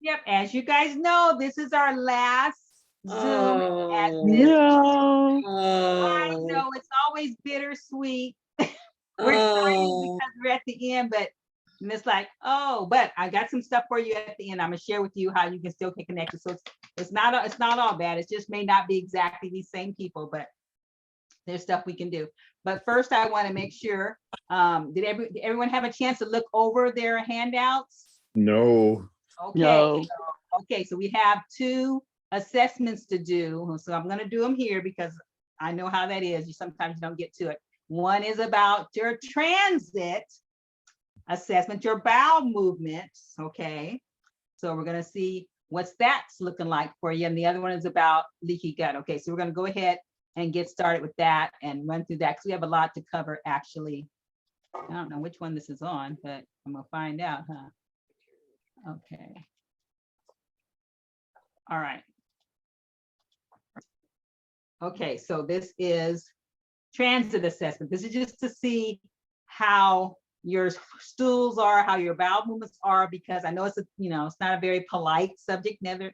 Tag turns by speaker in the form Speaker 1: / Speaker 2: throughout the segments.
Speaker 1: Yep, as you guys know, this is our last Zoom at this.
Speaker 2: No.
Speaker 1: I
Speaker 3: Oh,
Speaker 1: know it's always bittersweet. We're excited
Speaker 3: oh,
Speaker 1: because we're at the end, but and it's like, oh, but I got some stuff for you at the end. I'm gonna share with you how you can still get connected. So it's not all bad. It just may not be exactly these same people, but there's stuff we can do. But first, I want to make sure. Did everyone have a chance to look over their handouts?
Speaker 4: No.
Speaker 1: Okay.
Speaker 2: No.
Speaker 1: Okay, so we have 2 assessments to do. So I'm going to do them here because I know how that is. You sometimes don't get to it. One is about your transit assessment, your bowel movements. Okay, so we're going to see what's that's looking like for you. And the other one is about leaky gut. Okay, so we're going to go ahead and get started with that and run through that because we have a lot to cover actually. I don't know which one this is on, but I'm going to find out, huh? Okay. All right. Okay, so this is transit assessment. This is just to see how your stools are, how your bowel movements are, because I know it's it's not a very polite subject, never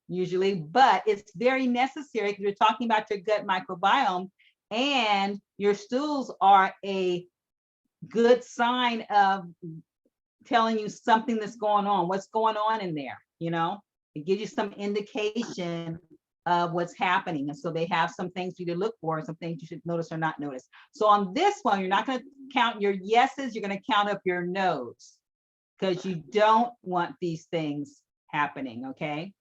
Speaker 1: usually, but it's very necessary because we're talking about your gut microbiome, and your stools are a good sign of telling you something that's going on, what's going on in there, it gives you some indication of what's happening. And so they have some things for you to look for, and some things you should notice or not notice. So on this one, you're not going to count your yeses, you're going to count up your nos, because you don't want these things happening, okay?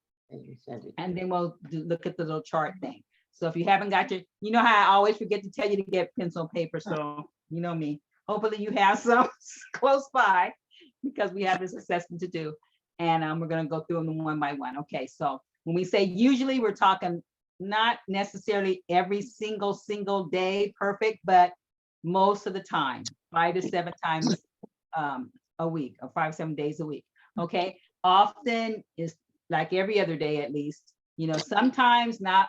Speaker 1: And then we'll look at the little chart thing. So if you haven't got your, you know how I always forget to tell you to get pencil and paper, so you know me. Hopefully you have some close by, because we have this assessment to do. And we're going to go through them one by one. Okay, so when we say usually, we're talking not necessarily every single day perfect, but most of the time, 5 to 7 times a week, or 5 to 7 days a week. Okay, often is like every other day at least, sometimes not,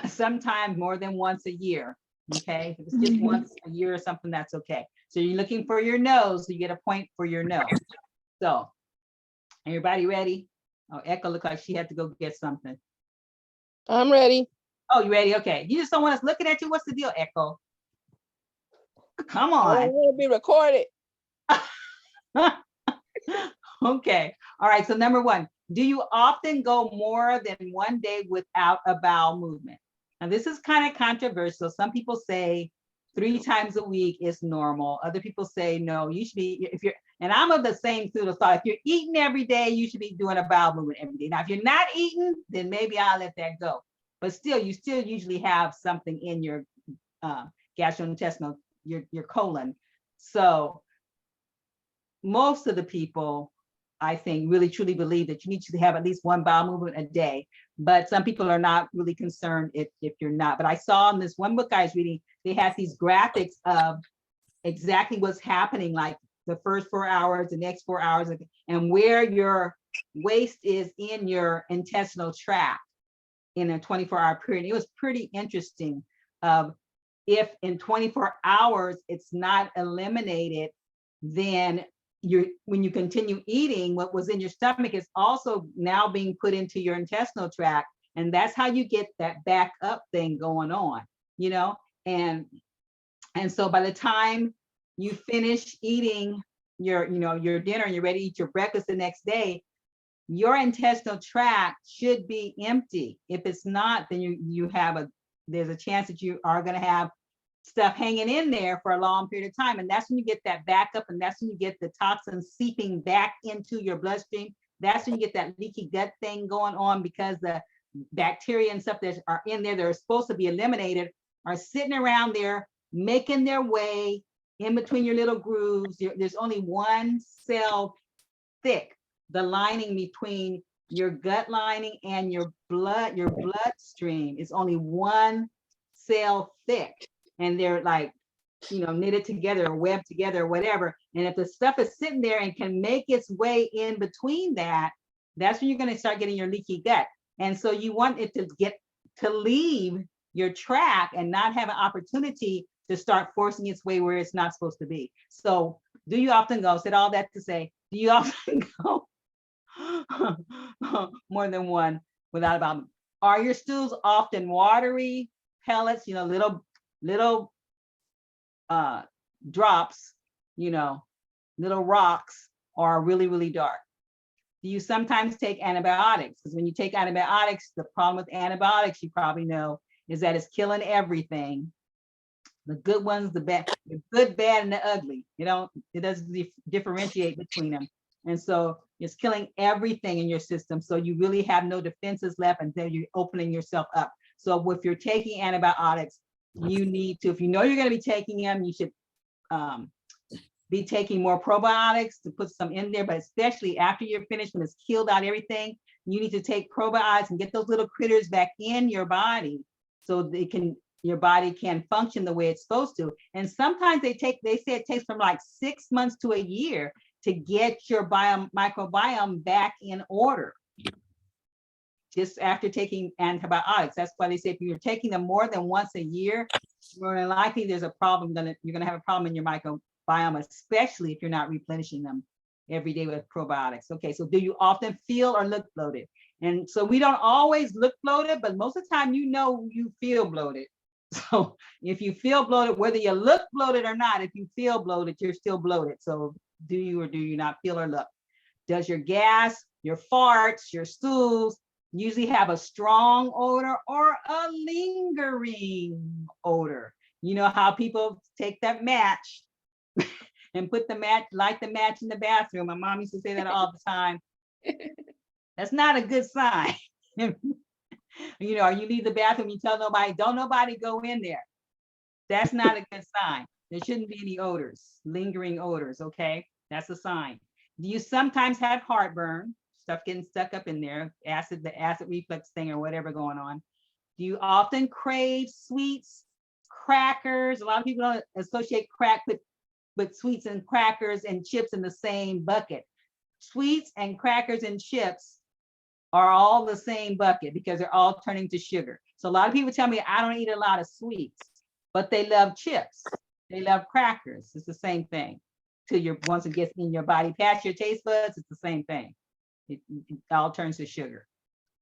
Speaker 1: sometimes more than once a year. Okay, if it's just once a year or something, that's okay. So you're looking for your nose, so you get a point for your nose. So everybody ready? Oh, Echo looked like she had to go get something.
Speaker 2: I'm ready.
Speaker 1: Oh, you ready? Okay. You just don't want us looking at you. What's the deal, Echo? Come
Speaker 2: I
Speaker 1: on.
Speaker 2: don't want to be recorded.
Speaker 1: Okay. All right. So number 1, do you often go more than 1 day without a bowel movement? Now this is kind of controversial. Some people say 3 times a week is normal. Other people say no, you should be, if you're, and I'm of the same school of thought. If you're eating every day, you should be doing a bowel movement every day. Now, if you're not eating, then maybe I'll let that go. But still, you still usually have something in your gastrointestinal, your colon. So most of the people, I think, really truly believe that you need to have at least 1 bowel movement a day. But some people are not really concerned if you're not. But I saw in this one book I was reading, they had these graphics of exactly what's happening, like the first 4 hours, the next 4 hours, and where your waste is in your intestinal tract in a 24-hour period. It was pretty interesting. If in 24 hours it's not eliminated, then when you continue eating, what was in your stomach is also now being put into your intestinal tract, and that's how you get that back up thing going on, and so by the time you finish eating your dinner and you're ready to eat your breakfast the next day, your intestinal tract should be empty. If it's not, then there's a chance that you are going to have stuff hanging in there for a long period of time. And that's when you get that backup, and that's when you get the toxins seeping back into your bloodstream. That's when you get that leaky gut thing going on, because the bacteria and stuff that are in there that are supposed to be eliminated are sitting around there, making their way in between your little grooves. There's only 1 cell thick, the lining between your gut lining and your bloodstream is only 1 cell thick. And they're like, knitted together or webbed together or whatever. And if the stuff is sitting there and can make its way in between that, that's when you're going to start getting your leaky gut. And so you want it to leave your tract and not have an opportunity to start forcing its way where it's not supposed to be. So do you often go, said all that to say, do you often go more than one without a bowel movement. Are your stools often watery, pellets, little drops, little rocks, or really, really dark? Do you sometimes take antibiotics? Because when you take antibiotics, the problem with antibiotics, you probably know, is that it's killing everything. The good ones, the bad, the good, bad, and the ugly. It doesn't differentiate between them. And so it's killing everything in your system. So you really have no defenses left until you're opening yourself up. So if you're taking antibiotics, you need to, if you know you're going to be taking them, you should be taking more probiotics to put some in there, but especially after you're finished, when it's killed out everything, you need to take probiotics and get those little critters back in your body so your body can function the way it's supposed to. And sometimes they say it takes from like 6 months to a year to get your microbiome back in order. Just after taking antibiotics. That's why they say if you're taking them more than once a year, more than likely there's a problem, you're gonna have a problem in your microbiome, especially if you're not replenishing them every day with probiotics. Okay, so do you often feel or look bloated? And so we don't always look bloated, but most of the time you feel bloated. So if you feel bloated, whether you look bloated or not, if you feel bloated, you're still bloated. So do you or do you not feel or look? Does your gas, your farts, your stools usually have a strong odor or a lingering odor? You know how people take that match and light the match in the bathroom. My mom used to say that all the time. That's not a good sign. Or you leave the bathroom, you tell nobody, don't nobody go in there. That's not a good sign. There shouldn't be any odors, lingering odors, okay? That's a sign. Do you sometimes have heartburn, stuff getting stuck up in there, the acid reflux thing or whatever going on? Do you often crave sweets, crackers? A lot of people don't associate crack with sweets and crackers and chips in the same bucket. Sweets and crackers and chips are all the same bucket because they're all turning to sugar. So a lot of people tell me I don't eat a lot of sweets, but they love chips. They love crackers. It's the same thing. Once it gets in your body, past your taste buds, it's the same thing. It all turns to sugar.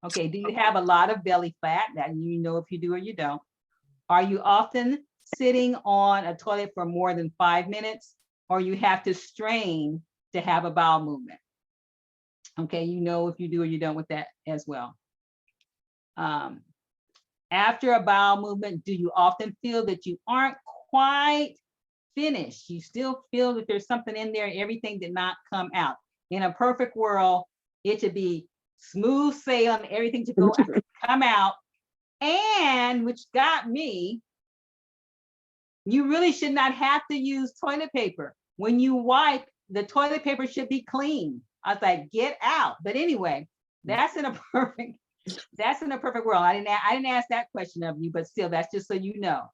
Speaker 1: Okay, do you have a lot of belly fat? That if you do or you don't. Are you often sitting on a toilet for more than 5 minutes, or you have to strain to have a bowel movement? Okay, if you do or you don't with that as well. After a bowel movement, do you often feel that you aren't quite finished? You still feel that there's something in there, everything did not come out. In a perfect world, it should be smooth sailing, everything to come out. And which got me, you really should not have to use toilet paper. When you wipe, the toilet paper should be clean. I was like, get out. But anyway, that's in a perfect world. I didn't ask that question of you, but still, that's just so you know.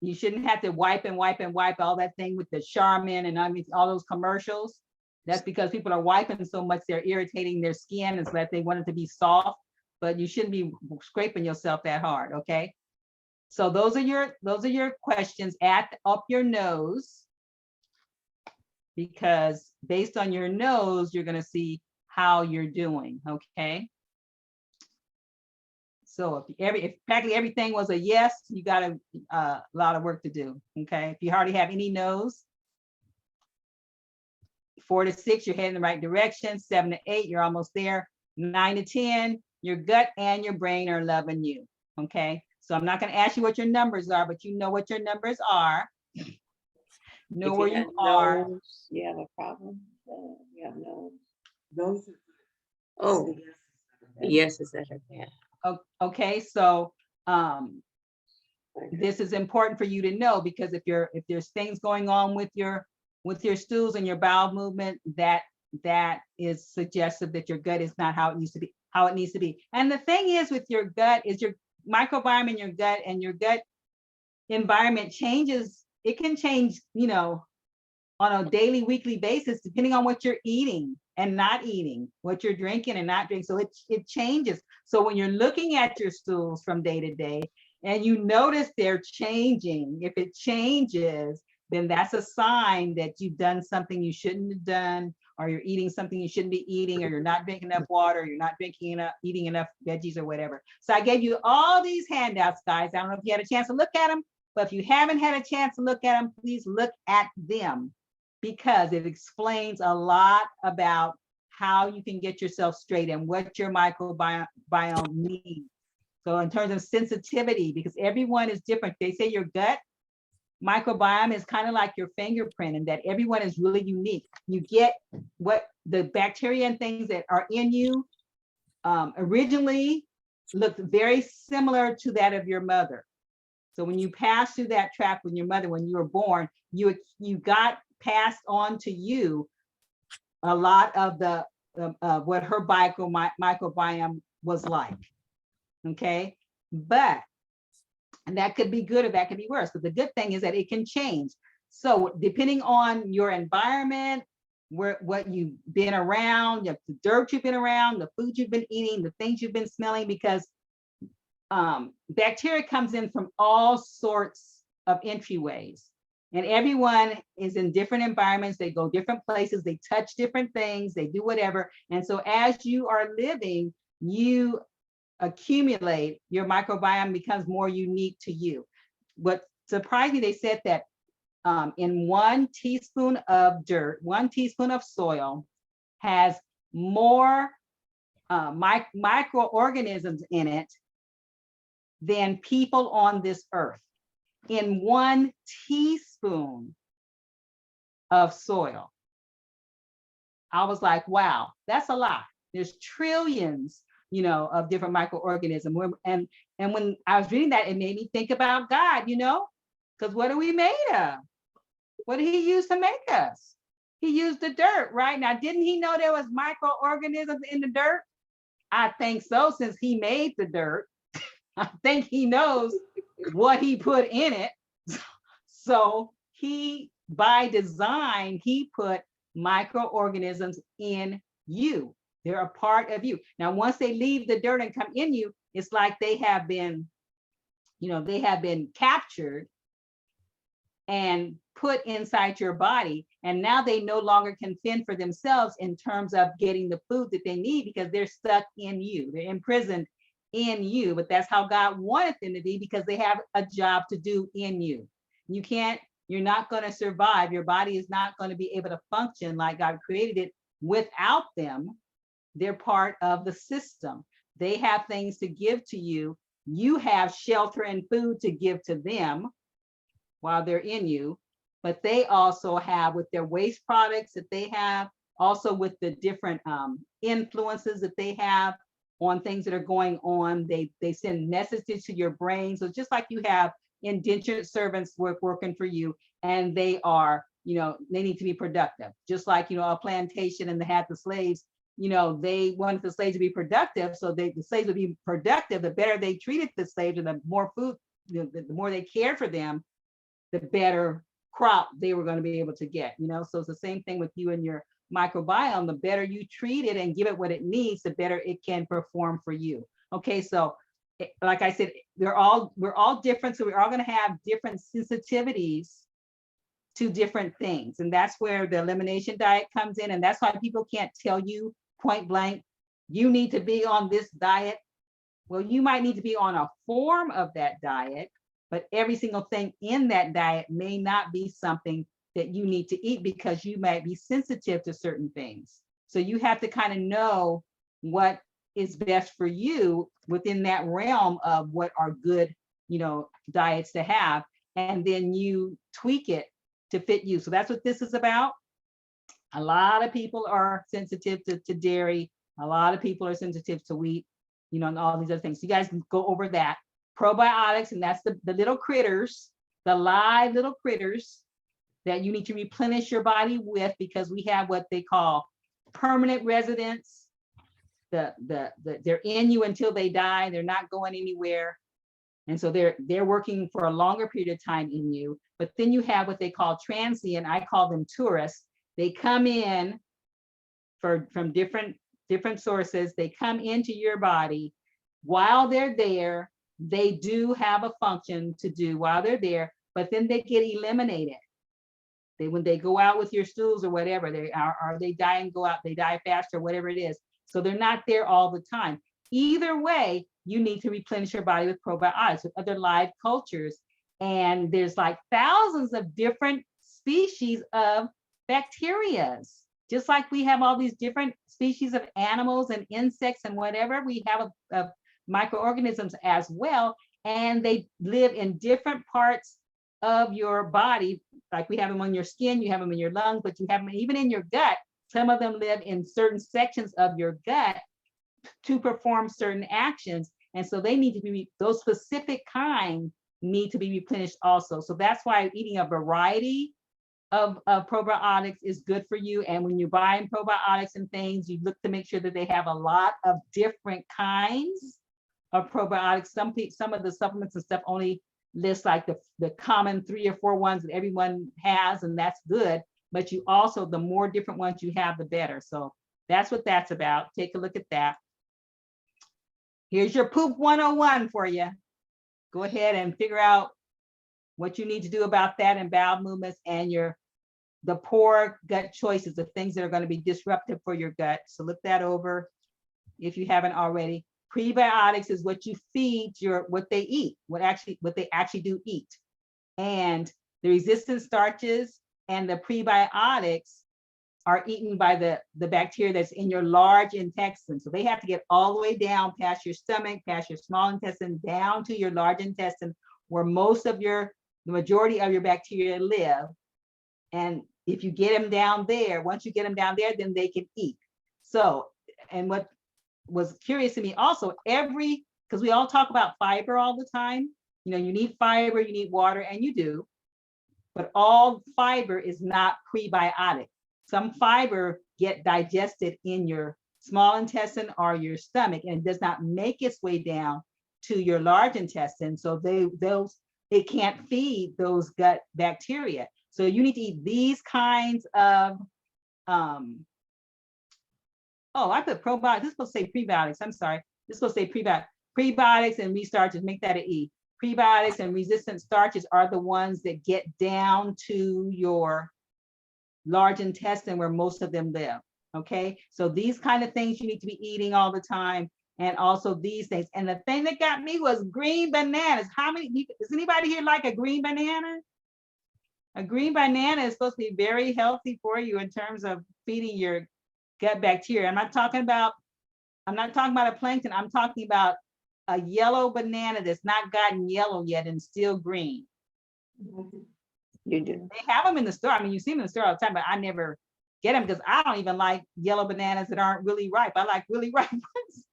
Speaker 1: You shouldn't have to wipe and wipe and wipe all that thing with the Charmin and all those commercials. That's because people are wiping so much, they're irritating their skin, and so that they want it to be soft, but you shouldn't be scraping yourself that hard, okay? So those are your questions. Up your nose, because based on your nose, you're gonna see how you're doing, okay? So if practically everything was a yes, you got a lot of work to do, okay? If you hardly have any nose, 4 to 6, you're heading in the right direction. 7 to 8, you're almost there. 9 to 10, your gut and your brain are loving you, okay? So I'm not gonna ask you what your numbers are, but you know what your numbers are. Know where you are.
Speaker 3: You have a problem? You have no.
Speaker 4: Those.
Speaker 3: Oh, yes, is that her? Yeah.
Speaker 1: Okay, so this is important for you to know, because if there's things going on with your stools and your bowel movement, that is suggestive that your gut is not how it needs to be. And the thing is with your gut is your microbiome in your gut, and your gut environment changes. It can change, on a daily, weekly basis, depending on what you're eating and not eating, what you're drinking and not drinking. So it changes. So when you're looking at your stools from day to day and you notice they're changing, if it changes, then that's a sign that you've done something you shouldn't have done, or you're eating something you shouldn't be eating, or you're not drinking enough water, or you're not eating enough veggies or whatever. So I gave you all these handouts, guys. I don't know if you had a chance to look at them, but if you haven't had a chance to look at them, please look at them, because it explains a lot about how you can get yourself straight and what your microbiome needs. So in terms of sensitivity, because everyone is different. They say your gut microbiome is kind of like your fingerprint, and that everyone is really unique. You get what the bacteria and things that are in you originally looked very similar to that of your mother. So when you pass through that track with your mother, when you were born, you got passed on to you a lot of the what her microbiome was like. Okay, but and that could be good or that could be worse. But the good thing is that it can change. So depending on your environment, what you've been around, the dirt you've been around, the food you've been eating, the things you've been smelling, because bacteria comes in from all sorts of entryways. And everyone is in different environments. They go different places. They touch different things. They do whatever. And so as you are living, you accumulate, your microbiome becomes more unique to you. What surprised me, they said that in 1 teaspoon of dirt, 1 teaspoon of soil has more microorganisms in it than people on this earth. In 1 teaspoon of soil. I was like, wow, that's a lot. There's trillions, of different microorganisms. And when I was reading that, it made me think about God, because what are we made of? What did he use to make us? He used the dirt, right? Now, didn't he know there was microorganisms in the dirt? I think so, since he made the dirt. I think he knows what he put in it. So he, by design, he put microorganisms in you. They're a part of you. Now, once they leave the dirt and come in you, it's like they have been captured and put inside your body. And now they no longer can fend for themselves in terms of getting the food that they need, because they're stuck in you. They're imprisoned in you. But that's how God wanted them to be, because they have a job to do in you. You're not going to survive. Your body is not going to be able to function like God created it without them. They're part of the system. They have things to give to you. You have shelter and food to give to them while they're in you, but they also have, with their waste products that they have, also with the different influences that they have on things that are going on, they send messages to your brain. So just like you have indentured servants working for you, and they are, they need to be productive. Just like, a plantation, and they had the slaves, they wanted the slaves to be productive. So the slaves would be productive. The better they treated the slaves, and the more food, the more they cared for them, the better crop they were going to be able to get, So it's the same thing with you and your microbiome. The better you treat it and give it what it needs, the better it can perform for you. Okay, so like I said, we're all different. So we're all going to have different sensitivities to different things. And that's where the elimination diet comes in. And that's why people can't tell you point blank, you need to be on this diet. Well, you might need to be on a form of that diet, but every single thing in that diet may not be something that you need to eat, because you might be sensitive to certain things. So you have to kind of know what is best for you within that realm of what are good, diets to have. And then you tweak it to fit you. So that's what this is about. A lot of people are sensitive to dairy. A lot of people are sensitive to wheat, and all these other things. So you guys can go over that. Probiotics, and that's the little critters, the live little critters that you need to replenish your body with, because we have what they call permanent residents. They're in you until they die. They're not going anywhere. And so they're working for a longer period of time in you. But then you have what they call transient. I call them tourists. They come in from different sources. They come into your body. While they're there, they do have a function to do while they're there, but then they get eliminated. when they go out with your stools or whatever, are they die and go out, they die faster, whatever it is. So they're not there all the time. Either way, you need to replenish your body with probiotics, with other live cultures. And there's like thousands of different species of bacteria. Just like we have all these different species of animals and insects and whatever, we have microorganisms as well. And they live in different parts of your body. Like we have them on your skin, you have them in your lungs, but you have them even in your gut. Some of them live in certain sections of your gut to perform certain actions. And so they need to be, those specific kinds need to be replenished also. So that's why eating a variety of probiotics is good for you. And when you're buying probiotics and things, you look to make sure that they have a lot of different kinds of probiotics. Some of the supplements and stuff only list like the common 3 or 4 ones that everyone has, and that's good. But you also, the more different ones you have, the better. So that's what that's about. Take a look at that. Here's your poop 101 for you. Go ahead and figure out what you need to do about that and bowel movements and the poor gut choices, the things that are going to be disruptive for your gut. So look that over if you haven't already. Prebiotics is what you feed what they eat, what they actually do eat. And the resistant starches and the prebiotics are eaten by the bacteria that's in your large intestine. So they have to get all the way down past your stomach, past your small intestine, down to your large intestine, where the majority of your bacteria live. And if you get them down there, once you get them down there, then they can eat. So, and what was curious to me also, because we all talk about fiber all the time, you need fiber, you need water, and you do, but all fiber is not prebiotic. Some fiber get digested in your small intestine or your stomach, and it does not make its way down to your large intestine. So it can't feed those gut bacteria. So you need to eat these kinds of, I put probiotics, this is supposed to say prebiotics, I'm sorry. This is supposed to say prebiotics. Prebiotics and restarches, make that an E. Prebiotics and resistant starches are the ones that get down to your large intestine where most of them live, okay? So these kind of things you need to be eating all the time, and also these things. And the thing that got me was green bananas. Does anybody here like a green banana? A green banana is supposed to be very healthy for you in terms of feeding your gut bacteria. I'm not talking about a plankton. I'm talking about a yellow banana that's not gotten yellow yet and still green.
Speaker 3: You do.
Speaker 1: They have them in the store. I mean, you see them in the store all the time, but I never get them because I don't even like yellow bananas that aren't really ripe. I like really ripe ones.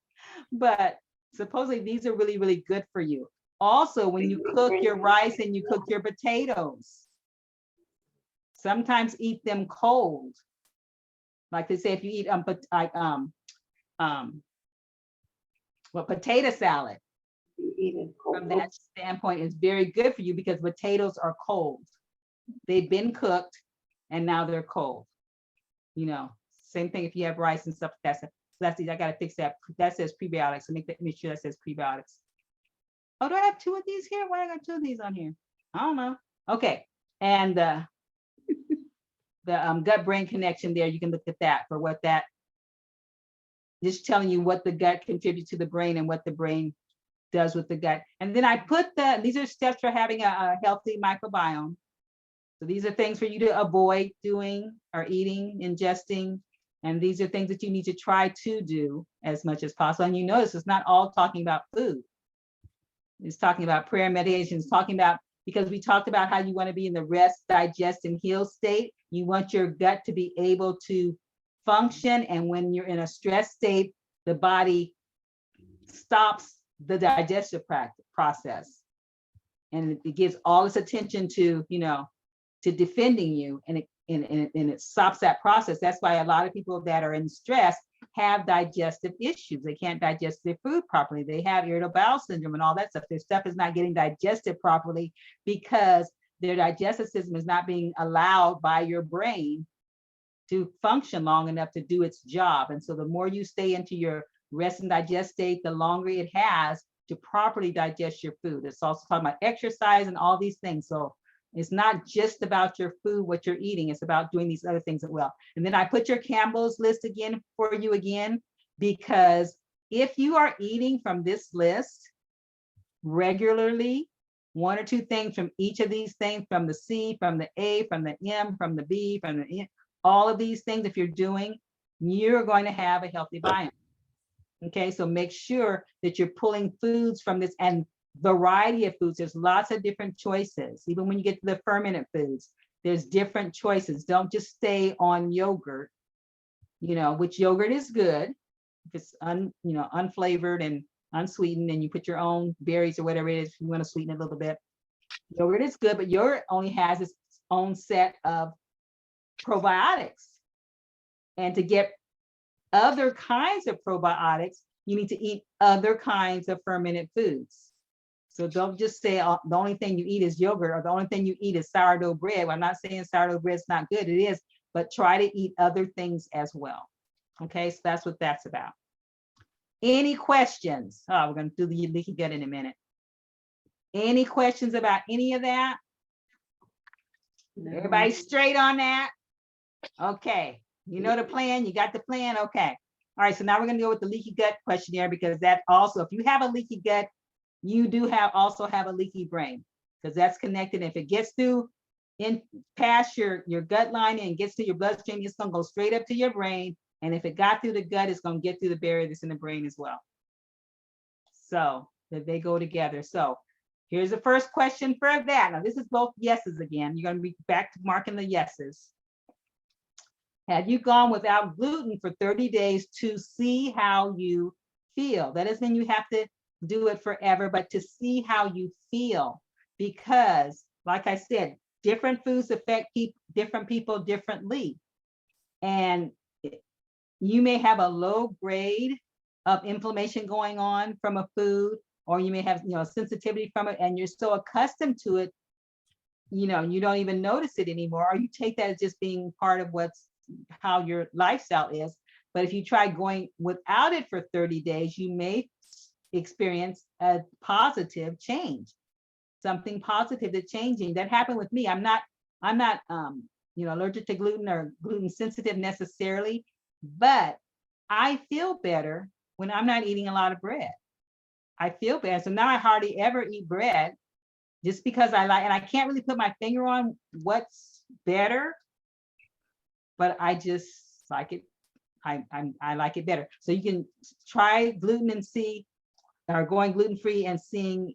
Speaker 1: But supposedly these are really, really good for you. Also, when you cook your rice and you cook your potatoes, sometimes eat them cold. Like they say, if you eat potato salad, from that standpoint, is very good for you because potatoes are cold. They've been cooked and now they're cold. Same thing if you have rice and stuff. I gotta fix that. That says prebiotics. So make sure that says prebiotics. Oh, do I have 2 of these here? Why I got 2 of these on here? I don't know. Okay, and the gut-brain connection there, you can look at that for what that, just telling you what the gut contributes to the brain and what the brain does with the gut. And then I put these are steps for having a healthy microbiome. So these are things for you to avoid doing or eating, ingesting. And these are things that you need to try to do as much as possible. And you notice it's not all talking about food. It's talking about prayer, meditation, it's talking about, because we talked about how you want to be in the rest, digest, and heal state. You want your gut to be able to function. And when you're in a stress state, the body stops the digestive process. And it gives all its attention to, to defending you, and it stops that process. That's why a lot of people that are in stress have digestive issues. They can't digest their food properly. They have irritable bowel syndrome and all that stuff. Their stuff is not getting digested properly because their digestive system is not being allowed by your brain to function long enough to do its job. And so the more you stay into your rest and digest state, the longer it has to properly digest your food. It's also talking about exercise and all these things. So It's not just about your food, what you're eating. It's about doing these other things as well. And then I put your Campbell's list again for you again, because if you are eating from this list regularly, one or two things from each of these things, from the C, from the A, from the M, from the B, from the N, all of these things, if you're doing, you're going to have a healthy biome. Okay, so make sure that you're pulling foods from this, and variety of foods. There's lots of different choices. Even when you get to the fermented foods, there's different choices. Don't just stay on yogurt, which yogurt is good if it's unflavored and unsweetened, and you put your own berries or whatever it is, if you want to sweeten it a little bit. Yogurt is good, but yogurt only has its own set of probiotics. And to get other kinds of probiotics, you need to eat other kinds of fermented foods. So don't just say the only thing you eat is yogurt, or the only thing you eat is sourdough bread. Well, I'm not saying sourdough bread is not good, it is, but try to eat other things as well. Okay, so that's what that's about. Any questions? Oh, we're going to do the leaky gut in a minute. Any questions about any of that? Everybody straight on that? Okay, you know the plan, you got the plan, okay. All right, so now we're going to go with the leaky gut questionnaire, because that also, if you have a leaky gut, you do also have a leaky brain, because that's connected. If it gets through past your gut line and gets to your bloodstream, it's going to go straight up to your brain. And if it got through the gut, it's going to get through the barrier that's in the brain as well. So that they go together. So here's the first question for that. Now this is both yeses again. You're going to be back to marking the yeses. Have you gone without gluten for 30 days to see how you feel? That doesn't mean you have to do it forever, but to see how you feel, because like I said, different foods affect different people differently. And you may have a low grade of inflammation going on from a food, or you may have, sensitivity from it, and you're so accustomed to it, you don't even notice it anymore, or you take that as just being part of how your lifestyle is. But if you try going without it for 30 days, you may experience a positive change, something positive that's changing. That happened with me. I'm not allergic to gluten or gluten sensitive necessarily, but I feel better when I'm not eating a lot of bread. I feel better. So now I hardly ever eat bread, just because and I can't really put my finger on what's better, but I just like it. I like it better. So you can try gluten and see, or going gluten-free and seeing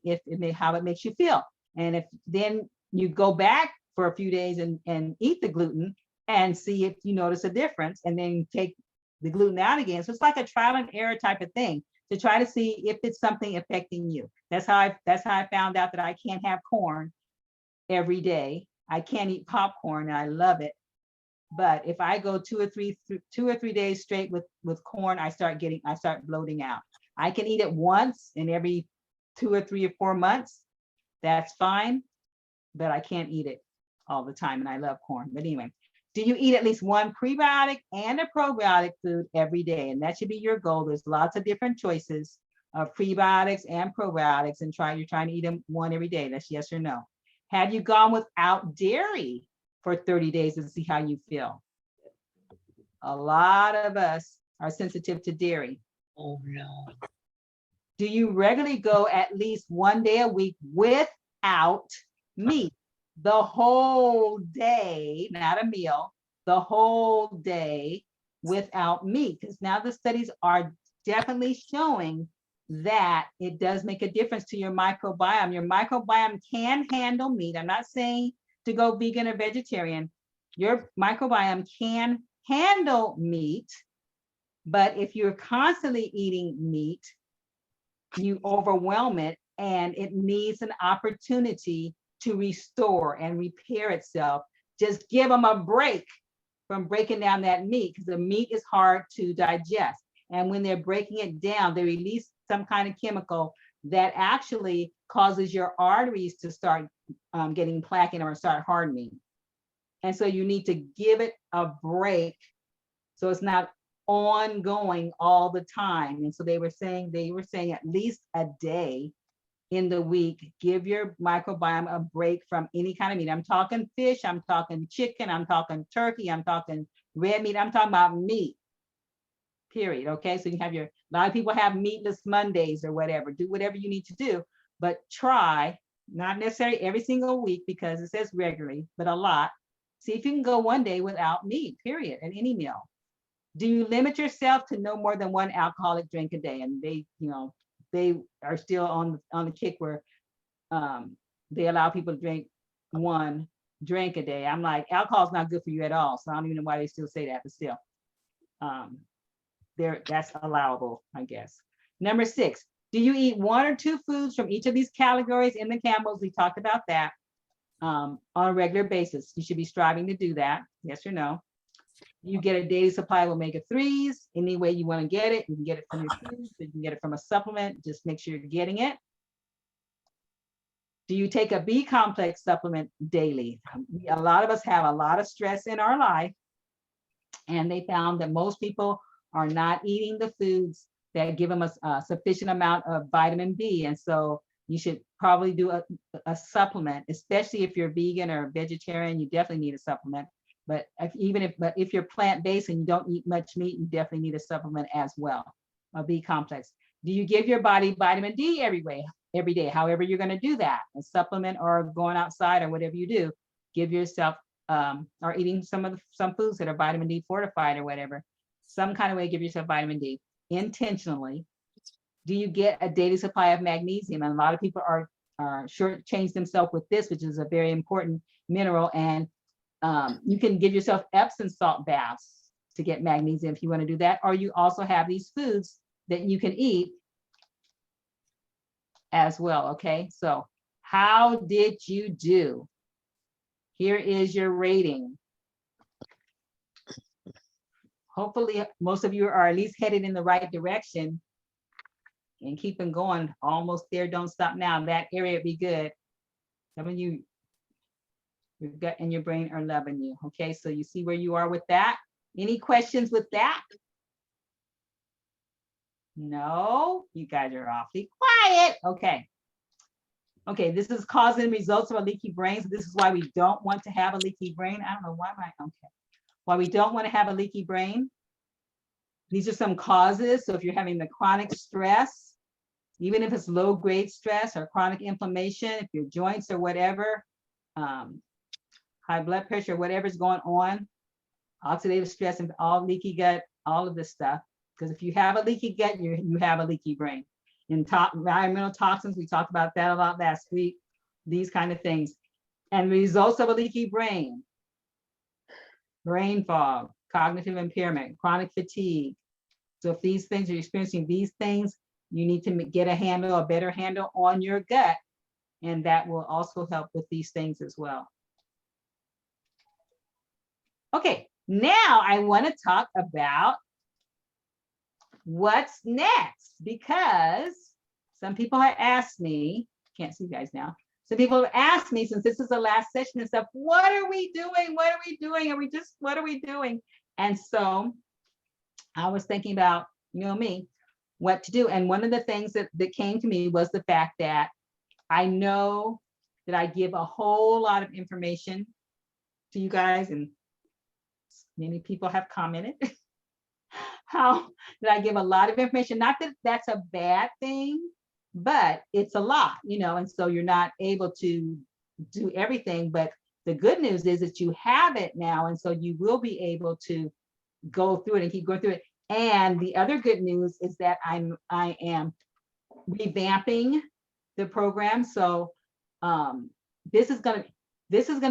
Speaker 1: how it makes you feel. And if then you go back for a few days and eat the gluten and see if you notice a difference, and then take the gluten out again. So it's like a trial and error type of thing to try to see if it's something affecting you. That's how I found out that I can't have corn every day. I can't eat popcorn, and I love it. But if I go 2 or 3 days straight with corn, I start bloating out. I can eat it once in every 2 or 3 or 4 months. That's fine, but I can't eat it all the time, and I love corn. But anyway, do you eat at least one prebiotic and a probiotic food every day? And that should be your goal. There's lots of different choices of prebiotics and probiotics, and you're trying to eat them one every day. That's yes or no. Have you gone without dairy for 30 days to see how you feel? A lot of us are sensitive to dairy.
Speaker 3: Oh no.
Speaker 1: Do you regularly go at least one day a week without meat? The whole day, not a meal, the whole day without meat. Because now the studies are definitely showing that it does make a difference to your microbiome. Your microbiome can handle meat. I'm not saying to go vegan or vegetarian. Your microbiome can handle meat, but if you're constantly eating meat, you overwhelm it, and it needs an opportunity to restore and repair itself. Just give them a break from breaking down that meat, because the meat is hard to digest. And when they're breaking it down, they release some kind of chemical that actually causes your arteries to start getting plaque or start hardening. And so you need to give it a break so it's not ongoing all the time. And so they were saying at least a day in the week. Give your microbiome a break from any kind of meat. I'm talking fish, I'm talking chicken, I'm talking turkey, I'm talking red meat, I'm talking about meat. Period. Okay. So you have a lot of people have meatless Mondays or whatever. Do whatever you need to do, but try, not necessarily every single week because it says regularly, but a lot. See if you can go one day without meat, period, at any meal. Do you limit yourself to no more than one alcoholic drink a day? And they, they are still on the kick where they allow people to drink one drink a day. I'm like, alcohol is not good for you at all. So I don't even know why they still say that, but still, that's allowable, I guess. Number 6, do you eat 1 or 2 foods from each of these categories in the Campbell's? We talked about that on a regular basis. You should be striving to do that. Yes or no? You get a daily supply of omega-3s. Any way you want to get it, you can get it from your food, you can get it from a supplement. Just make sure you're getting it. Do you take a B complex supplement daily? A lot of us have a lot of stress in our life, and they found that most people are not eating the foods that give them a sufficient amount of vitamin B. And so you should probably do a supplement, especially if you're vegan or vegetarian, you definitely need a supplement. But if you're plant-based and you don't eat much meat, you definitely need a supplement as well, a B complex. Do you give your body vitamin D every day? However you're going to do that, a supplement or going outside or whatever you do, give yourself or eating some foods that are vitamin D fortified or whatever, some kind of way, give yourself vitamin D intentionally. Do you get a daily supply of magnesium? And a lot of people are shortchanged themselves with this, which is a very important mineral. And you can give yourself Epsom salt baths to get magnesium if you want to do that. Or you also have these foods that you can eat as well. Okay, so how did you do? Here is your rating. Hopefully most of you are at least headed in the right direction and keeping going. Almost there, don't stop now. That area would be good. Some of you, your gut and your brain are loving you. Okay, so you see where you are with that. Any questions with that? No, you guys are awfully quiet. Okay. Okay, this is causing results of a leaky brain. So this is why we don't want to have a leaky brain. I don't know why why we don't want to have a leaky brain. These are some causes. So if you're having the chronic stress, even if it's low grade stress or chronic inflammation, if your joints or whatever, high blood pressure, whatever's going on, oxidative stress and all leaky gut, all of this stuff. Because if you have a leaky gut, you have a leaky brain. Environmental toxins, we talked about that a lot last week, these kind of things. And results of a leaky brain: brain fog, cognitive impairment, chronic fatigue. So if these things, you're experiencing these things, you need to get a better handle on your gut. And that will also help with these things as well. Okay, now I want to talk about what's next, because some people have asked me, can't see you guys now. So people have asked me, since this is the last session and stuff, what are we doing? What are we doing? What are we doing? And so I was thinking about, me, what to do. And one of the things that came to me was the fact that I know that I give a whole lot of information to you guys, and many people have commented how that I give a lot of information. Not that that's a bad thing, but it's a lot, and so you're not able to do everything. But the good news is that you have it now, and so you will be able to go through it and keep going through it. And the other good news is that I am revamping the program. So this is gonna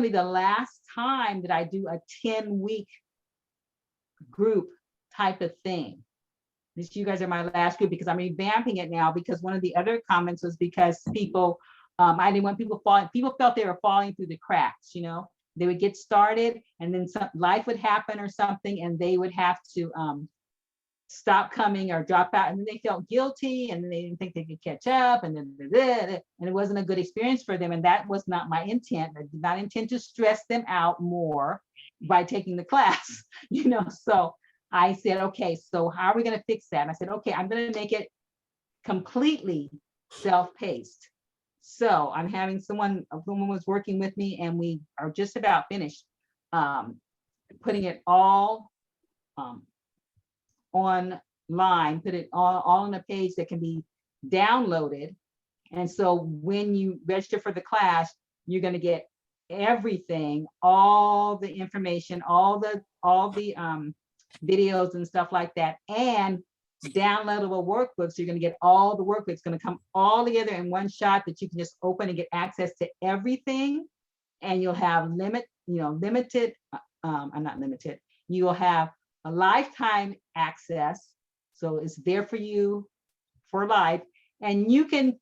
Speaker 1: be the last time that I do a 10-week group type of thing. You guys are my last group, because I'm revamping it now, because one of the other comments was because people, I didn't want people felt they were falling through the cracks. They would get started and then life would happen or something, and they would have to stop coming or drop out, and then they felt guilty, and then they didn't think they could catch up, and then and it wasn't a good experience for them. And that was not my intent. I did not intend to stress them out more by taking the class, so I said, okay, so how are we going to fix that? And I said, okay, I'm going to make it completely self-paced. So I'm having someone was working with me, and we are just about finished putting it all online, put it all on a page that can be downloaded. And so when you register for the class, you're going to get everything, all the information, all the videos and stuff like that, and downloadable workbooks. So you're going to get all the workbooks, going to come all together in one shot that you can just open and get access to everything. And you'll have limited, I'm not limited, you will have a lifetime access. So it's there for you for life. And you can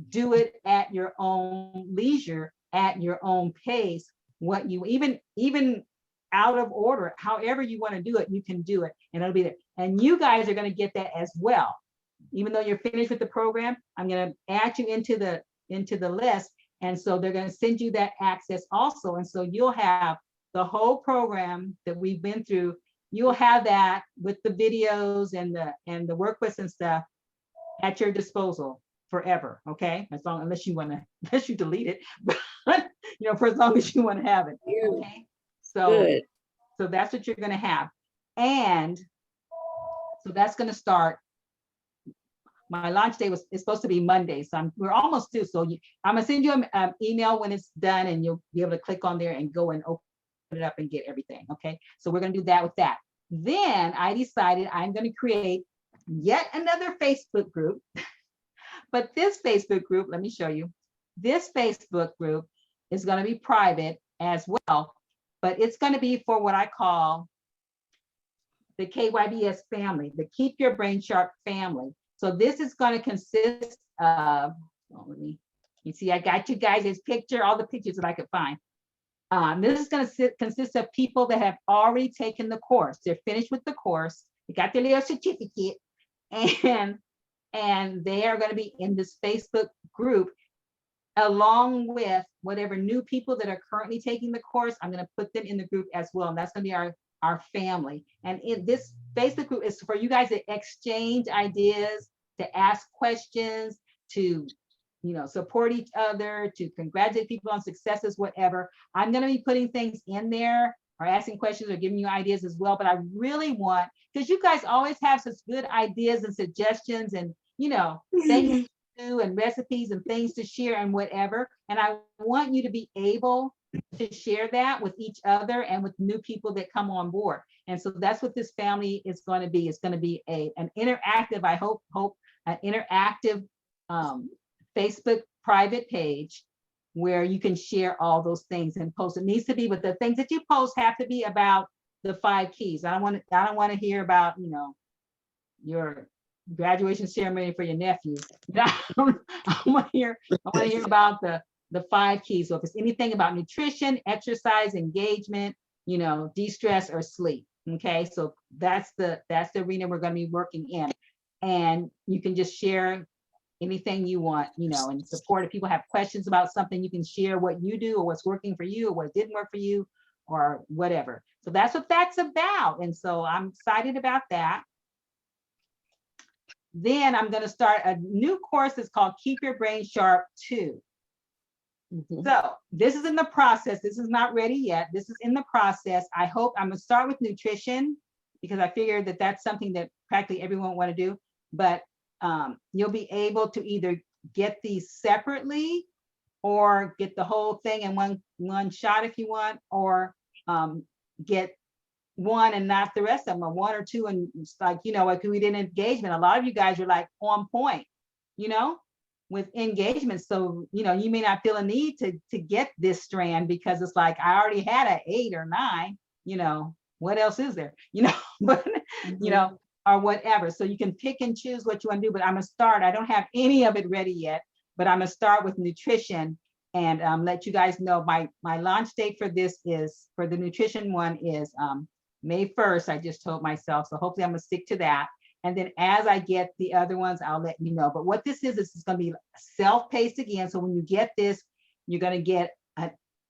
Speaker 1: do it at your own leisure, at your own pace. What you even out of order, however you want to do it, you can do it, and it'll be there. And you guys are going to get that as well. Even though you're finished with the program, I'm going to add you into the list, and so they're going to send you that access also. And so you'll have the whole program that we've been through. You'll have that with the videos and the workbooks and stuff at your disposal forever. Okay, unless you delete it, but for as long as you want to have it. Okay, so that's what you're going to have. And so that's going to start. My launch day is supposed to be Monday, so we're almost due. So I'm gonna send you an email when it's done, and you'll be able to click on there and go and open it up and get everything. Okay, so we're gonna do that with that. Then I decided I'm gonna create yet another Facebook group. But this Facebook group, let me show you. This Facebook group is gonna be private as well, but it's gonna be for what I call the KYBS family, the Keep Your Brain Sharp family. So this is going to consist of, you see, I got you guys this picture, all the pictures that I could find. This is going to consist of people that have already taken the course. They're finished with the course. They got their little certificate, and they are going to be in this Facebook group along with whatever new people that are currently taking the course. I'm going to put them in the group as well, and that's going to be our family. And in this Facebook group is for you guys to exchange ideas, to ask questions, to support each other, to congratulate people on successes, whatever. I'm going to be putting things in there or asking questions or giving you ideas as well. But I really want, because you guys always have such good ideas and suggestions and things to do and recipes and things to share and whatever. And I want you to be able to share that with each other and with new people that come on board. And so that's what this family is going to be. It's going to be an interactive, I hope an interactive Facebook private page where you can share all those things and post. It needs to be, but the things that you post have to be about the 5 keys. I don't want to hear about your graduation ceremony for your nephew. I want to hear about the 5 keys. So if it's anything about nutrition, exercise, engagement, de-stress or sleep. Okay, so that's the arena we're going to be working in. And you can just share anything you want, and support. If people have questions about something, you can share what you do or what's working for you or what didn't work for you or whatever. So that's what that's about. And so I'm excited about that. Then I'm going to start a new course that's called Keep Your Brain Sharp 2. Mm-hmm. So this is in the process. This is not ready yet. This is in the process. I hope I'm going to start with nutrition because I figured that that's something that practically everyone want to do. But you'll be able to either get these separately or get the whole thing in one shot if you want, or get one and not the rest of them, or 1 or 2. And it's like, like we did engagement. A lot of you guys are like on point, with engagement. So, you may not feel a need to get this strand because it's like, I already had an 8 or 9, what else is there, but,
Speaker 3: Mm-hmm.
Speaker 1: Or whatever. So you can pick and choose what you want to do, but I'm going to start. I don't have any of it ready yet, but I'm going to start with nutrition and let you guys know my launch date for this is, for the nutrition one is May 1st. I just told myself. So hopefully I'm going to stick to that. And then as I get the other ones, I'll let you know. But what this is going to be self-paced again. So when you get this, you're going to get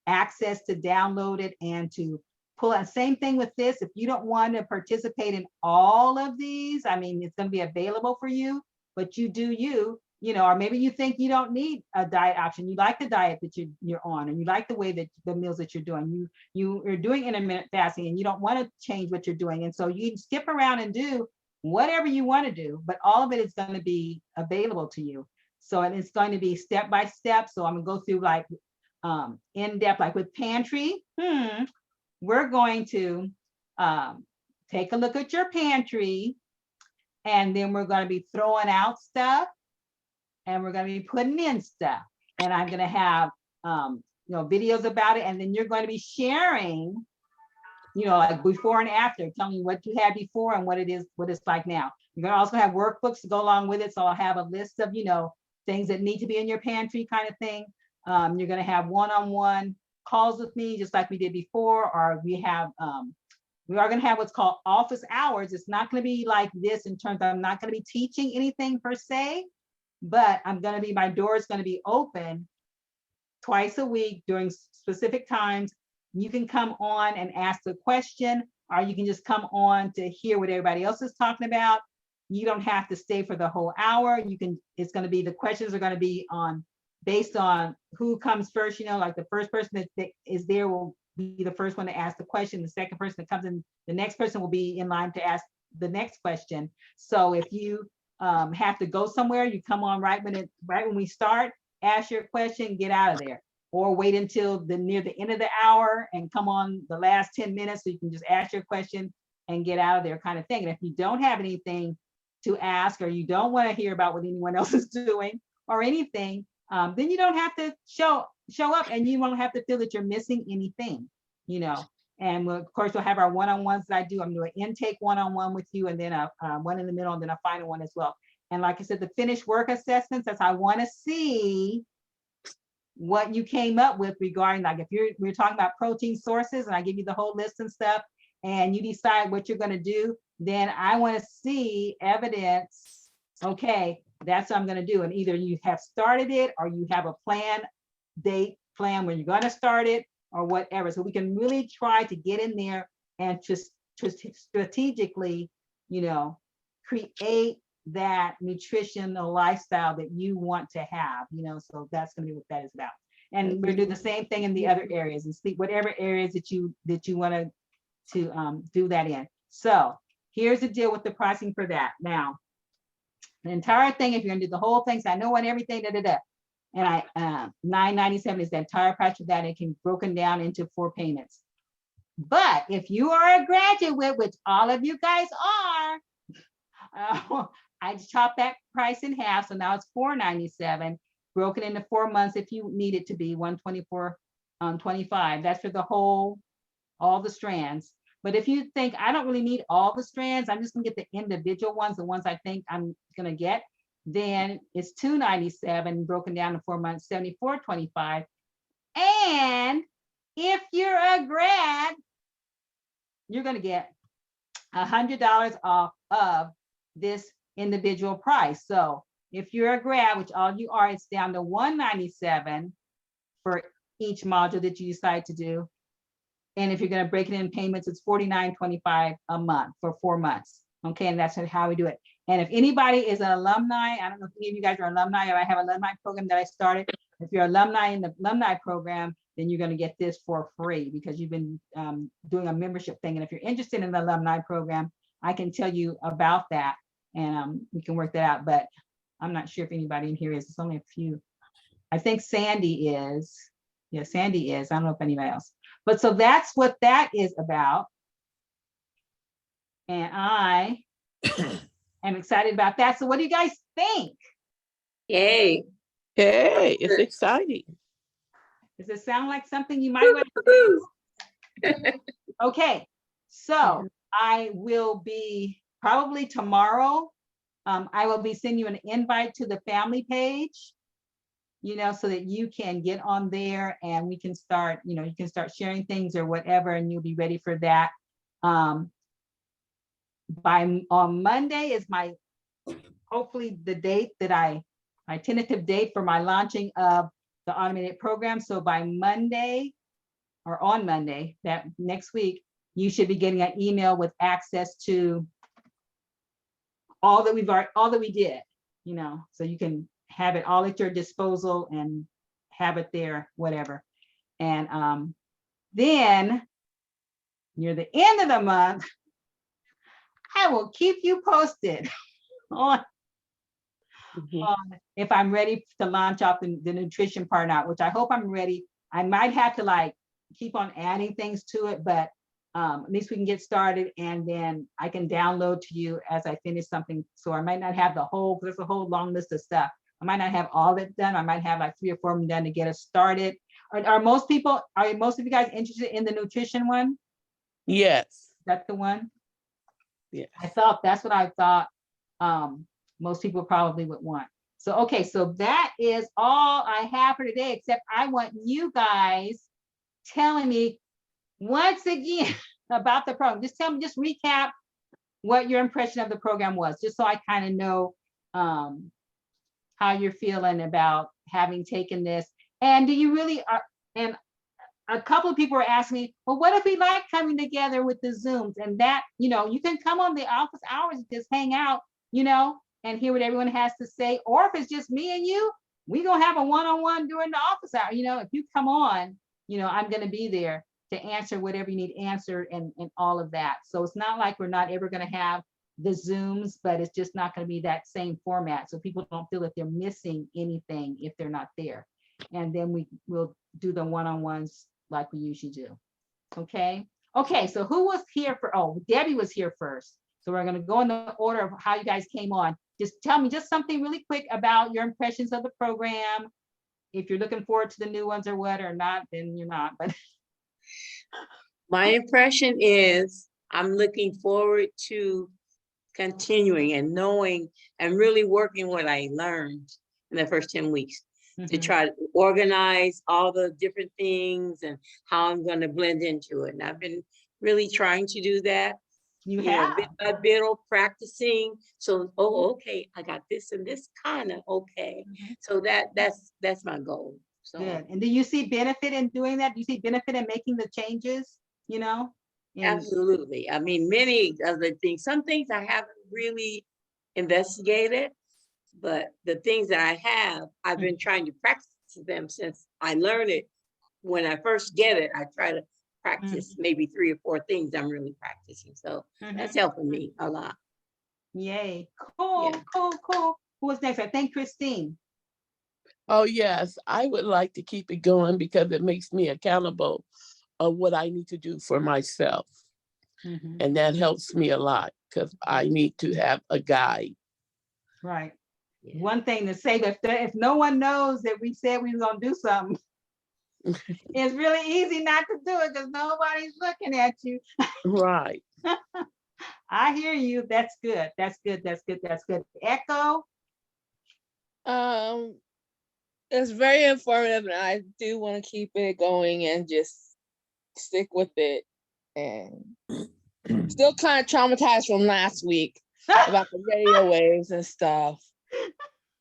Speaker 1: access to download it and to pull out. Same thing with this. If you don't want to participate in all of these, I mean, it's going to be available for you, but you do you. or maybe you think you don't need a diet option. You like the diet that you're on, and you like the way that the meals that you're doing. You're doing intermittent fasting, and you don't want to change what you're doing. And so you skip around and do whatever you want to do, but all of it is going to be available to you. So, and it's going to be step by step. So I'm going to go through like in depth, like with pantry. We're going to take a look at your pantry, and then we're going to be throwing out stuff, and we're going to be putting in stuff. And I'm going to have videos about it, and then you're going to be sharing, like before and after, telling you what you had before and what it's like now. You're going to also have workbooks to go along with it. So I'll have a list of, things that need to be in your pantry kind of thing. You're going to have one-on-one calls with me, just like we did before, or we are going to have what's called office hours. It's not going to be like this in terms of I'm not going to be teaching anything per se, but my door is going to be open twice a week during specific times. You can come on and ask a question, or you can just come on to hear what everybody else is talking about. You don't have to stay for the whole hour. It's going to be, the questions are going to be based on who comes first, like the first person that is there will be the first one to ask the question. The second person that comes in, the next person will be in line to ask the next question. So if you have to go somewhere, you come on right when we start, ask your question, get out of there, or wait until near the end of the hour and come on the last 10 minutes so you can just ask your question and get out of there, kind of thing. And if you don't have anything to ask, or you don't want to hear about what anyone else is doing or anything, then you don't have to show up, and you won't have to feel that you're missing anything, And of course, we'll have our one-on-ones that I do. I'm doing an intake one-on-one with you, and then a one in the middle, and then a final one as well. And like I said, the finished work assessments, that's how I want to see what you came up with regarding, like, if we're talking about protein sources, and I give you the whole list and stuff, and you decide what you're going to do, then I want to see evidence. Okay, that's what I'm going to do. And either you have started it, or you have a date plan when you're going to start it, or whatever. So we can really try to get in there and just strategically, create that nutritional lifestyle that you want to have, so that's going to be what that is about. And we're doing the same thing in the other areas, and speak whatever areas that you want to do that in. So here's the deal with the pricing for that. Now, the entire thing, if you're gonna do the whole thing, so I know on everything, and I $9.97 is the entire price for that. And it can be broken down into 4 payments. But if you are a graduate, which all of you guys are, I chopped that price in half, so now it's $4.97, broken into 4 months if you need it to be $124.25. That's for all the strands. But if you think I don't really need all the strands, I'm just gonna get the individual ones, the ones I think I'm gonna get, then it's $2.97 broken down in 4 months, $74.25. And if you're a grad, you're gonna get $100 off of this individual price. So if you're a grad, which all you are, it's down to $197 for each module that you decide to do. And if you're going to break it in payments, it's $49.25 a month for 4 months. Okay, and that's how we do it. And if anybody is an alumni, I don't know if any of you guys are alumni, or I have an alumni program that I started. If you're alumni in the alumni program, then you're going to get this for free, because you've been doing a membership thing. And if you're interested in the alumni program, I can tell you about that, and we can work that out. But I'm not sure if anybody in here is. It's only a few. I think Sandy is. Yeah, Sandy is. I don't know if anybody else. But so that's what that is about. And I am excited about that. So what do you guys think?
Speaker 3: Yay.
Speaker 2: Hey, it's exciting.
Speaker 1: Does it sound like something you might want to do? Okay, so I will be probably tomorrow. I will be sending you an invite to the family page, so that you can get on there, and we can start, you can start sharing things or whatever, and you'll be ready for that. On Monday is hopefully the date that my tentative date for my launching of the automated program. So by Monday, or on Monday, that next week, you should be getting an email with access to all that we did, so you can have it all at your disposal and have it there, whatever. And then near the end of the month, I will keep you posted on
Speaker 2: Mhm.
Speaker 1: if I'm ready to launch off the nutrition part out, which I hope I'm ready. I might have to like keep on adding things to it, but at least we can get started, and then I can download to you as I finish something. So I might not have the whole, there's a whole long list of stuff. I might not have all of it done. I might have like 3 or 4 of them done to get us started. Are most of you guys interested in the nutrition one?
Speaker 2: Yes.
Speaker 1: That's the one?
Speaker 2: Yeah.
Speaker 1: That's what I thought most people probably would want. So, okay, so that is all I have for today, except I want you guys telling me once again about the program. Just tell me, just recap what your impression of the program was, just so I kind of know how you're feeling about having taken this. And do you really and a couple of people were asking me, well, what if we like coming together with the Zooms and that, you can come on the office hours and just hang out, and hear what everyone has to say. Or if it's just me and you, we gonna have a one-on-one during the office hour. If you come on, I'm gonna be there to answer whatever you need answered and all of that. So it's not like we're not ever gonna have the Zooms, but it's just not gonna be that same format. So people don't feel that they're missing anything if they're not there. And then we'll do the one-on-ones like we usually do. Okay. So who was here Debbie was here first. So we're going to go in the order of how you guys came on. Just tell me just something really quick about your impressions of the program. If you're looking forward to the new ones or what, or not, then you're not. But
Speaker 3: My impression is I'm looking forward to continuing and knowing and really working what I learned in the first 10 weeks to try to organize all the different things and how I'm going to blend into it. And I've been really trying to do that.
Speaker 1: you have.
Speaker 3: Bit by bit of practicing. So, okay, I got this and this kind of okay. So that's my goal. So
Speaker 1: Good. And do you see benefit in doing that? Do you see benefit in making the changes?
Speaker 3: absolutely. I mean, many of the things, some things I haven't really investigated, but the things that I have, I've been trying to practice them since I learned it. When I first get it, I try to practice maybe 3 or 4 things I'm really practicing. So that's helping me a lot.
Speaker 1: Yay. Cool. Who was next? I think Christine.
Speaker 2: Oh, yes. I would like to keep it going because it makes me accountable of what I need to do for myself. And that helps me a lot because I need to have a guide.
Speaker 1: Right. Yeah. One thing to say, that if no one knows that we said we were going to do something, it's really easy not to do it because nobody's looking at you.
Speaker 2: Right.
Speaker 1: I hear you. That's good. Echo.
Speaker 4: It's very informative, and I do want to keep it going and just stick with it. And still kind of traumatized from last week about the radio waves and stuff.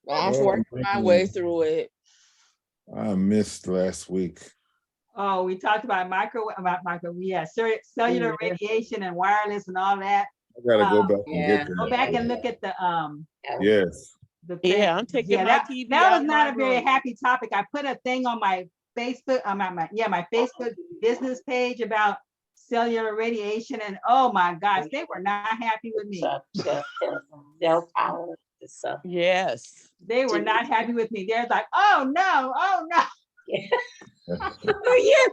Speaker 4: But I'm working my way through it.
Speaker 5: I missed last week.
Speaker 1: Oh, we talked about cellular radiation and wireless and all that.
Speaker 5: I gotta go back and get that.
Speaker 1: Go back and look at the
Speaker 5: Yes.
Speaker 2: I'm taking my TV
Speaker 1: that
Speaker 2: out
Speaker 1: was not a very happy topic. I put a thing on my Facebook, my Facebook business page about cellular radiation, and oh my gosh, they were not happy with me.
Speaker 2: Yes.
Speaker 1: They were not happy with me. They're like, oh no.
Speaker 3: Oh yes.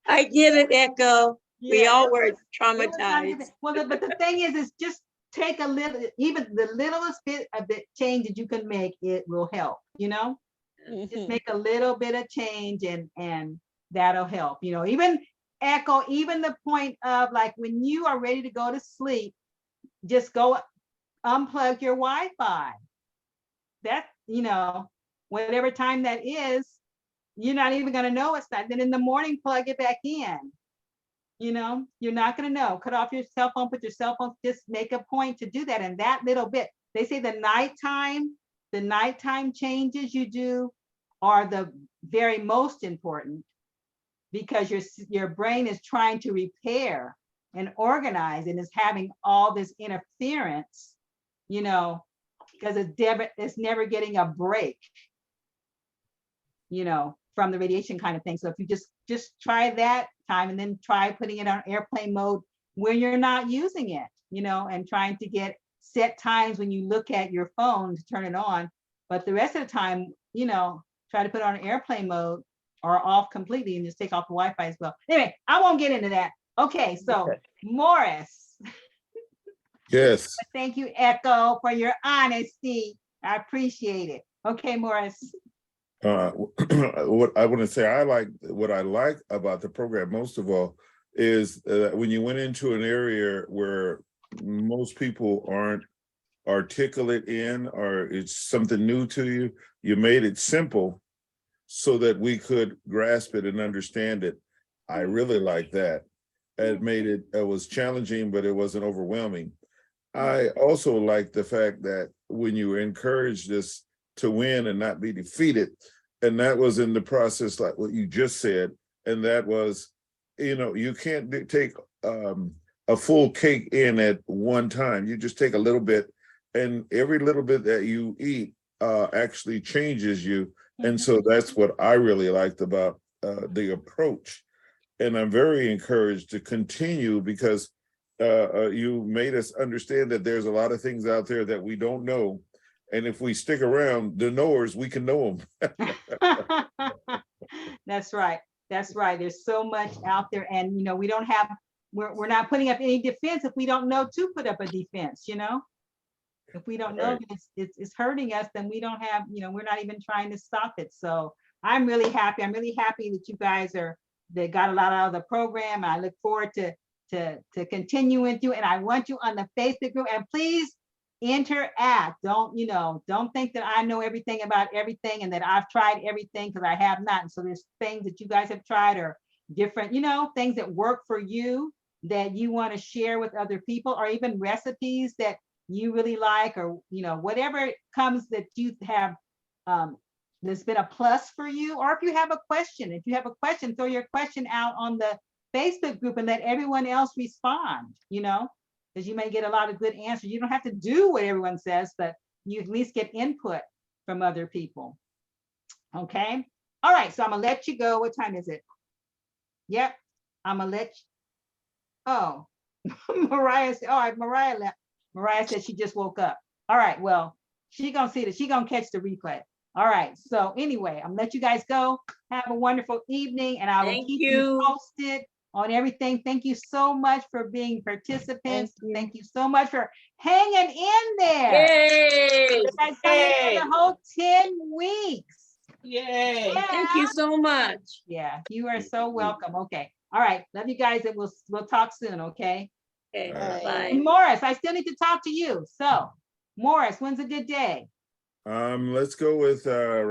Speaker 3: I get it, Echo. Yeah. We all were traumatized.
Speaker 1: Well, but the thing is just take a little, even the littlest bit of the change that you can make, it will help, just make a little bit of change and that'll help, even Echo, even the point of like, when you are ready to go to sleep, just go unplug your Wi-Fi. That, whatever time that is, you're not even going to know it's that. Then in the morning, plug it back in. You're not going to know. Cut off your cell phone, put your cell phone, just make a point to do that. And that little bit, they say the nighttime changes you do are the very most important, because your brain is trying to repair and organize and is having all this interference, because it's never getting a break, from the radiation kind of thing. So if you just try that time and then try putting it on airplane mode when you're not using it, and trying to get set times when you look at your phone to turn it on. But the rest of the time, try to put it on airplane mode or off completely and just take off the Wi-Fi as well. Anyway, I won't get into that. Okay, so Morris.
Speaker 5: Yes.
Speaker 1: Thank you, Echo, for your honesty. I appreciate it. Okay, Morris.
Speaker 5: What I want to say, what I like about the program most of all is when you went into an area where most people aren't articulate in, or it's something new to you, you made it simple so that we could grasp it and understand it. I really like that. It was challenging, but it wasn't overwhelming. I also like the fact that when you encouraged us to win and not be defeated, and that was in the process, like what you just said, and that was, you can't take a full cake in at one time. You just take a little bit, and every little bit that you eat actually changes you. And so that's what I really liked about the approach. And I'm very encouraged to continue because you made us understand that there's a lot of things out there that we don't know. And if we stick around, the knowers, we can know them.
Speaker 1: That's right. That's right. There's so much out there. And, we're not putting up any defense if we don't know to put up a defense, If we don't know that it's hurting us, then we don't have, we're not even trying to stop it. So I'm really happy. I'm really happy that you guys that got a lot out of the program. I look forward to continuing to, and I want you on the Facebook group, and please interact. Don't think that I know everything about everything and that I've tried everything, because I have not. And so there's things that you guys have tried or different, things that work for you that you want to share with other people, or even recipes that you really like, or whatever comes that you have that's been a plus for you. Or if you have a question, throw your question out on the Facebook group and let everyone else respond, because you may get a lot of good answers. You don't have to do what everyone says, but you at least get input from other people. Okay. All right. So I'm gonna let you go. What time is it? Yep. I'm gonna let you. Oh, Mariah said, all right, Mariah left. Mariah said she just woke up. All right. Well, she's gonna see that. She's gonna catch the replay. All right. So anyway, I'm gonna let you guys go. Have a wonderful evening, and I will keep you posted on everything. Thank you so much for being participants. Thank you so much for hanging in there.
Speaker 3: Yay!
Speaker 1: You guys coming for the whole 10 weeks.
Speaker 2: Yay!
Speaker 1: Yeah.
Speaker 3: Thank you so much.
Speaker 1: Yeah, you are so welcome. Okay. All right. Love you guys, and we'll talk soon. Okay.
Speaker 3: Okay.
Speaker 5: All right.
Speaker 3: Bye.
Speaker 1: And Morris, I still need to talk to you. So, Morris, when's a good day?
Speaker 5: Let's go with right